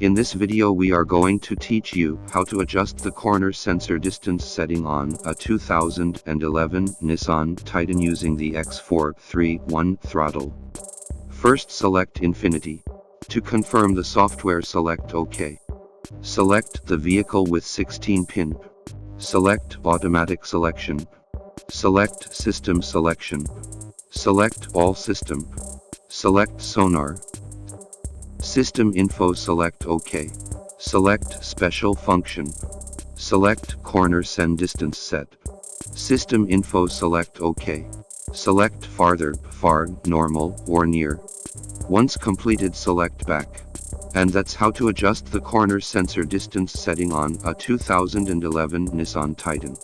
In this video we are going to teach you how to adjust the corner sensor distance setting on a 2011 Nissan Titan using the X431 throttle. First select Infinity. To confirm the software select OK. Select the vehicle with 16 pin. Select automatic selection. Select system selection. Select all system. Select sonar. System info select OK. Select special function. Select corner sen distance set. System info select OK. Select farther, far, normal, or near. Once completed select back. And that's how to adjust the corner sensor distance setting on a 2011 Nissan Titan.